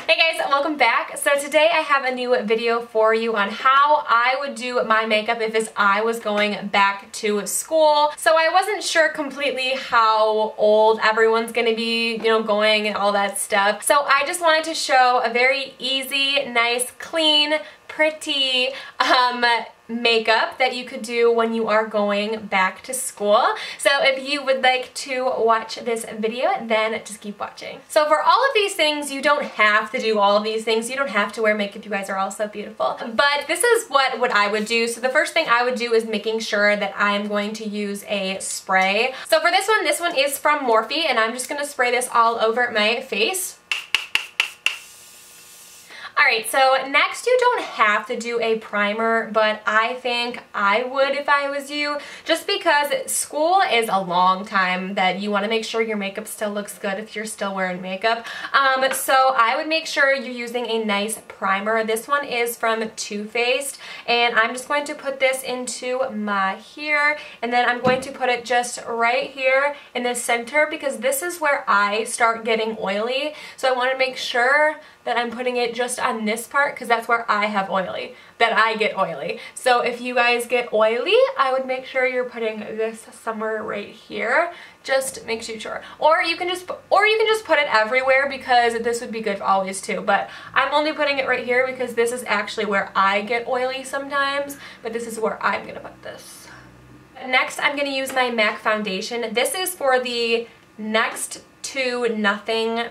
Hey guys, welcome back. So today I have a new video for you on how I would do my makeup if I was going back to school. So I wasn't sure completely how old everyone's gonna be, going and all that stuff. So I just wanted to show a very easy, nice, clean, pretty makeup that you could do when you are going back to school. So if you would like to watch this video, then just keep watching. So for all of these things, you don't have to do all of these things. You don't have to wear makeup. You guys are all so beautiful. But this is what I would do. So the first thing I would do is making sure that I'm going to use a spray. So for this one is from Morphe, and I'm just going to spray this all over my face. Alright, so next you don't have to do a primer, but I think I would if I was you, just because school is a long time that you want to make sure your makeup still looks good if you're still wearing makeup. So I would make sure you're using a nice primer. This one is from Too Faced, and I'm just going to put this into my here, and then I'm going to put it just right here in the center because this is where I start getting oily. So I want to make sure that I'm putting it just on this part because that's where I get oily. So if you guys get oily, I would make sure you're putting this somewhere right here. Just make you sure. Or you can just put it everywhere because this would be good always too. But I'm only putting it right here because this is actually where I get oily sometimes, but this is where I'm gonna put this. Next, I'm gonna use my MAC foundation. This is for the Next to Nothing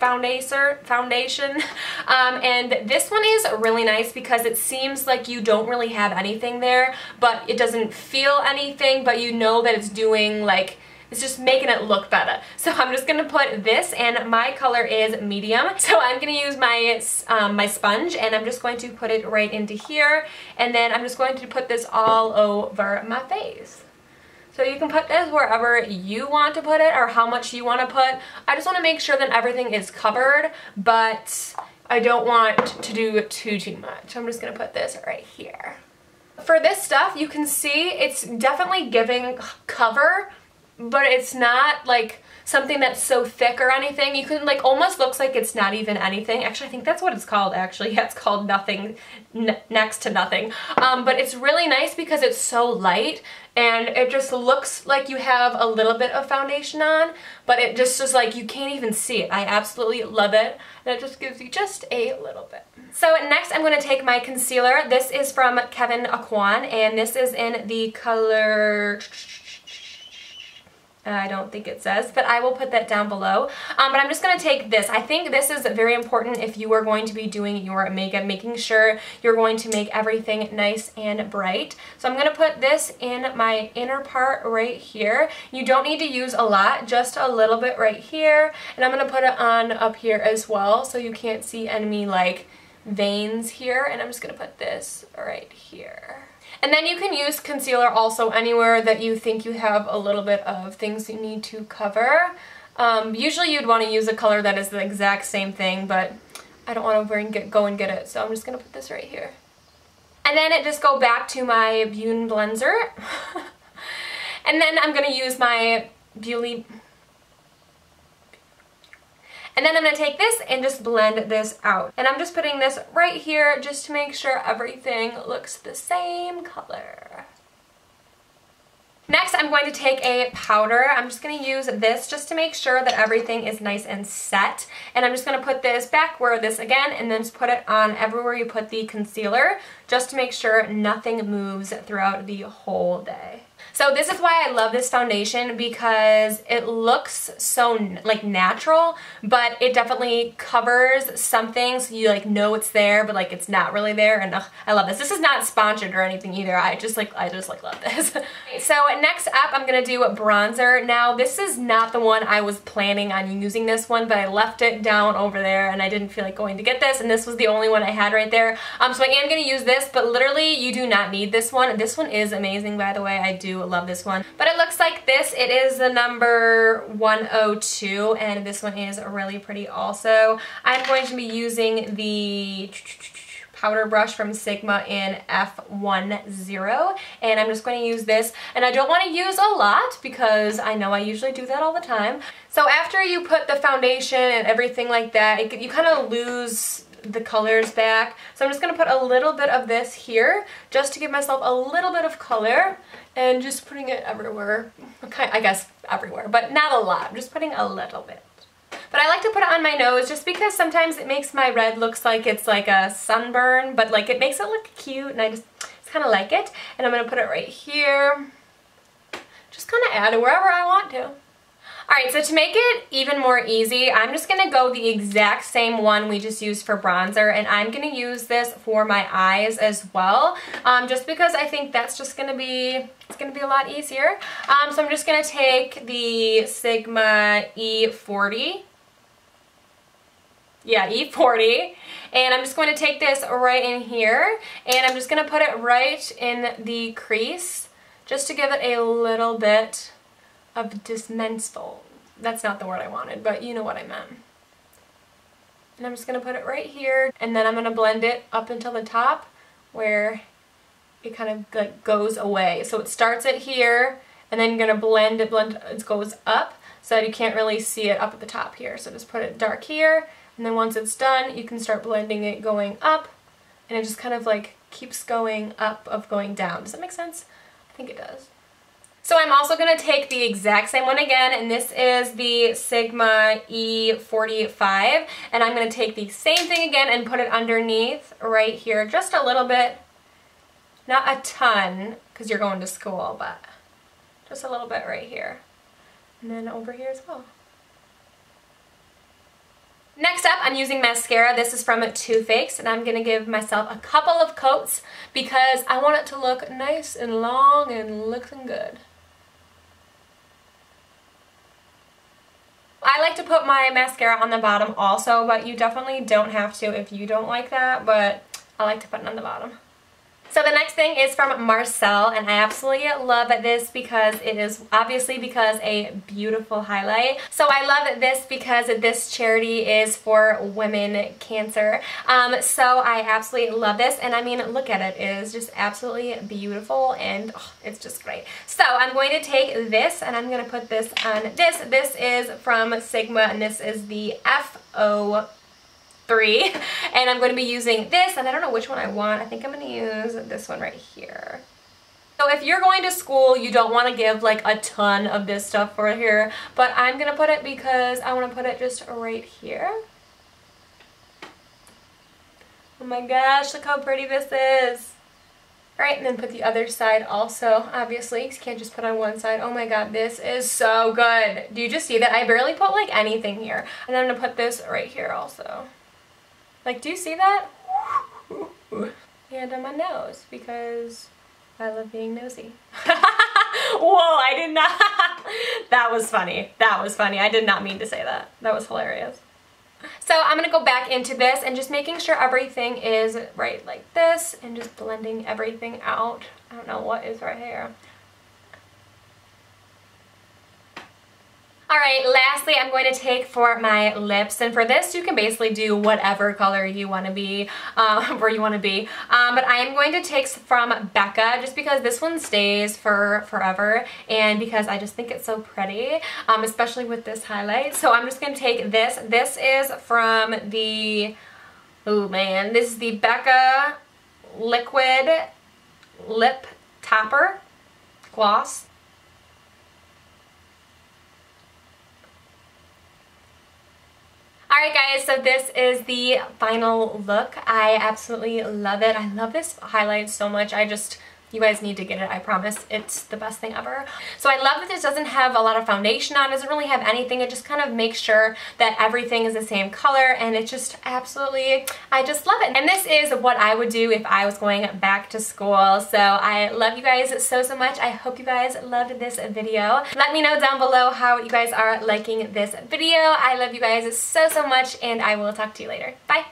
foundation, and this one is really nice because it seems like you don't really have anything there, but it doesn't feel anything, but you know that it's doing, like, it's just making it look better. So I'm just gonna put this, and my color is medium, so I'm gonna use my my sponge, and I'm just going to put it right into here, and then I'm just going to put this all over my face. So you can put this wherever you want to put it or how much you want to put. I just want to make sure that everything is covered, but I don't want to do too much. I'm just going to put this right here. For this stuff, you can see it's definitely giving cover, but it's not like something that's so thick or anything. You can, like, almost looks like it's not even anything. Actually, I think that's what it's called, actually. Yeah, it's called Nothing, Next to Nothing. But it's really nice because it's so light, and it just looks like you have a little bit of foundation on, but it just is like you can't even see it. I absolutely love it, and it just gives you just a little bit. So next I'm going to take my concealer. This is from Kevyn Aucoin, and this is in the color... I don't think it says, but I will put that down below. But I'm just going to take this. I think this is very important if you are going to be doing your makeup, making sure you're going to make everything nice and bright. So I'm going to put this in my inner part right here. You don't need to use a lot, just a little bit right here. And I'm going to put it on up here as well so you can't see any like veins here. And I'm just going to put this right here. And then you can use concealer also anywhere that you think you have a little bit of things you need to cover. Usually you'd want to use a color that is the exact same thing, but I don't want to go and get it, so I'm just going to put this right here. And then just go back to my Beauty Blender. And then I'm going to use my And then I'm going to take this and just blend this out. And I'm just putting this right here just to make sure everything looks the same color. Next, I'm going to take a powder. I'm just going to use this just to make sure that everything is nice and set. And I'm just going to put this back where this again, and then just put it on everywhere you put the concealer, just to make sure nothing moves throughout the whole day. So this is why I love this foundation, because it looks so like natural, but it definitely covers something so you like know it's there, but like it's not really there, and I love this. This is not sponsored or anything either. I just love this. So next up, I'm gonna do a bronzer. Now this is not the one I was planning on using this one, but I left it down over there and I didn't feel like going to get this, and this was the only one I had right there. So I am gonna use this, but literally you do not need this one. This one is amazing, by the way. I do love this one. But it looks like this. It is the number 102, and this one is really pretty also. I'm going to be using the powder brush from Sigma in F10, and I'm just going to use this, and I don't want to use a lot because I know I usually do that all the time. So after you put the foundation and everything like that, you kind of lose the colors back. So I'm just going to put a little bit of this here just to give myself a little bit of color, and just putting it everywhere. Okay, I guess everywhere, but not a lot. I'm just putting a little bit. But I like to put it on my nose just because sometimes it makes my red looks like it's like a sunburn, but like it makes it look cute, and I just kind of like it. And I'm going to put it right here. Just kind of add it wherever I want to. Alright, so to make it even more easy, I'm just going to go the exact same one we just used for bronzer, and I'm going to use this for my eyes as well, just because I think that's just going to be, it's going to be a lot easier. So I'm just going to take the Sigma E40. Yeah, E40, and I'm just going to take this right in here, and I'm just going to put it right in the crease, just to give it a little bit of dimensional. That's not the word I wanted, but you know what I meant. And I'm just going to put it right here, and then I'm going to blend it up until the top where it kind of like goes away. So it starts at here, and then you're going to blend it, it goes up so that you can't really see it up at the top here. So just put it dark here, and then once it's done, you can start blending it going up, and it just kind of like keeps going up of going down. Does that make sense? I think it does. So I'm also going to take the exact same one again, and this is the Sigma E45, and I'm going to take the same thing again and put it underneath right here, just a little bit, not a ton because you're going to school, but just a little bit right here, and then over here as well. Next up, I'm using mascara. This is from Too Faced, and I'm going to give myself a couple of coats because I want it to look nice and long and looking good. I like to put my mascara on the bottom also, but you definitely don't have to if you don't like that, but I like to put it on the bottom. So the next thing is from Marcel, and I absolutely love this because it is obviously because a beautiful highlight. So I love this because this charity is for women cancer. So I absolutely love this, and I mean, look at it. It is just absolutely beautiful, and oh, it's just great. So I'm going to take this, and I'm going to put this on this. This is from Sigma, and this is the FO3, and I'm going to be using this, and I don't know which one I want. I think I'm going to use this one right here. So if you're going to school, you don't want to give like a ton of this stuff for here, but I'm going to put it because I want to put it just right here. Oh my gosh, look how pretty this is. Alright, and then put the other side also, obviously, because you can't just put on one side. Oh my god, this is so good. Do you just see that? I barely put like anything here. And then I'm going to put this right here also. Like, do you see that? And on my nose, because I love being nosy. Whoa, I did not. That was funny. That was funny. I did not mean to say that. That was hilarious. So I'm going to go back into this and just making sure everything is right like this and just blending everything out. I don't know what is right here. Alright, lastly I'm going to take for my lips, and for this you can basically do whatever color you want to be, where you want to be, but I am going to take from Becca just because this one stays for forever, and because I just think it's so pretty, especially with this highlight. So I'm just going to take this. This is from the, oh man, this is the Becca Liquid Lip Topper Gloss. Alright guys, so this is the final look. I absolutely love it. I love this highlight so much. You guys need to get it, I promise. It's the best thing ever. So I love that this doesn't have a lot of foundation on. It doesn't really have anything. It just kind of makes sure that everything is the same color, and it just absolutely, I just love it. And this is what I would do if I was going back to school. So I love you guys so much. I hope you guys loved this video. Let me know down below how you guys are liking this video. I love you guys so much, and I will talk to you later. Bye!